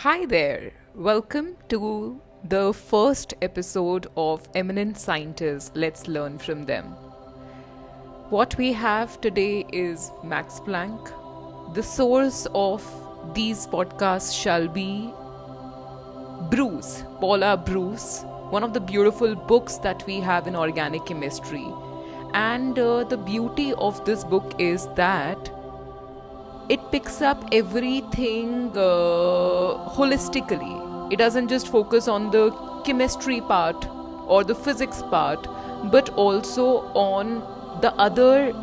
Hi there. Welcome to the first episode of Eminent Scientists. Let's learn from them. What we have today is Max Planck. The source of these podcasts shall be Bruce, Paula Bruce, one of the beautiful books that we have in organic chemistry. And the beauty of this book is that it picks up everything holistically. It doesn't just focus on the chemistry part or the physics part, but also on the other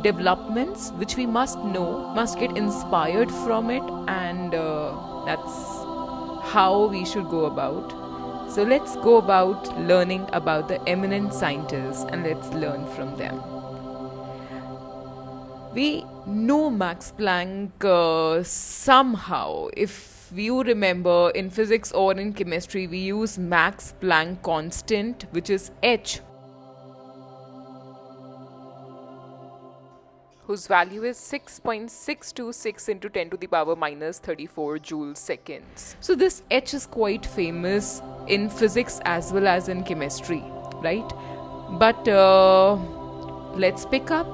developments which we must know, must get inspired from it, and that's how we should go about. So let's go about learning about the eminent scientists and let's learn from them. We know Max Planck somehow. If you remember, in physics or in chemistry, we use Max Planck constant, which is h, whose value is 6.626 into 10 to the power minus 34 joules seconds. So this h is quite famous in physics as well as in chemistry, right? But let's pick up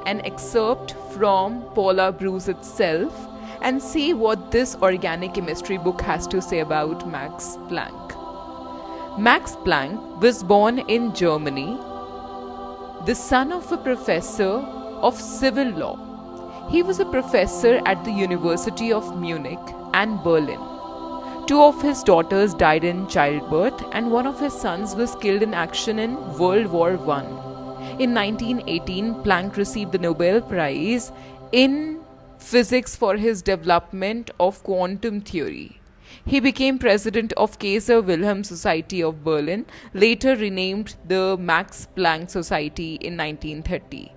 an excerpt from Paula Bruce itself and see what this organic chemistry book has to say about Max Planck. Max Planck was born in Germany, the son of a professor of civil law. He was a professor at the University of Munich and Berlin. Two of his daughters died in childbirth and one of his sons was killed in action in World War I. In 1918, Planck received the Nobel Prize in physics for his development of quantum theory. He became president of Kaiser Wilhelm Society of Berlin, later renamed the Max Planck Society in 1930.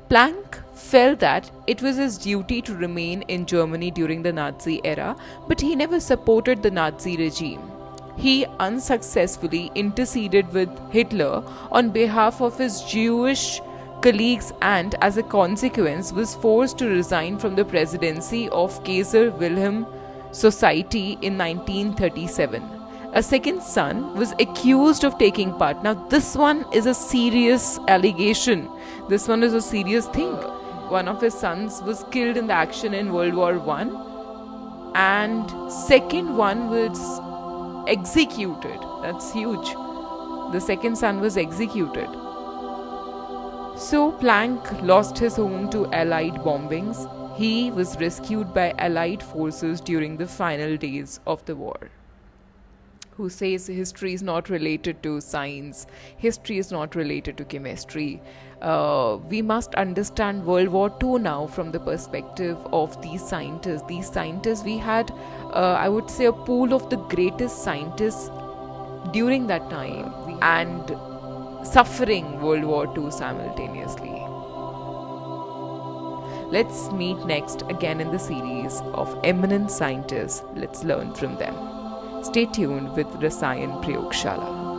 Planck felt that it was his duty to remain in Germany during the Nazi era, but he never supported the Nazi regime. He unsuccessfully interceded with Hitler on behalf of his Jewish colleagues and, as a consequence, was forced to resign from the presidency of Kaiser Wilhelm Society in 1937. A second son was accused of taking part. Now, this one is a serious allegation. This one is a serious thing. One of his sons was killed in the action in World War I, and second one was executed. That's huge. The second son was executed. So Planck lost his home to Allied bombings. He was rescued by Allied forces during the final days of the war. Who says history is not related to science, history is not related to chemistry. We must understand World War II now from the perspective of these scientists. These scientists, we had, I would say, a pool of the greatest scientists during that time and suffering World War II simultaneously. Let's meet next again in the series of eminent scientists. Let's learn from them. Stay tuned with Rasayan Prayogshala.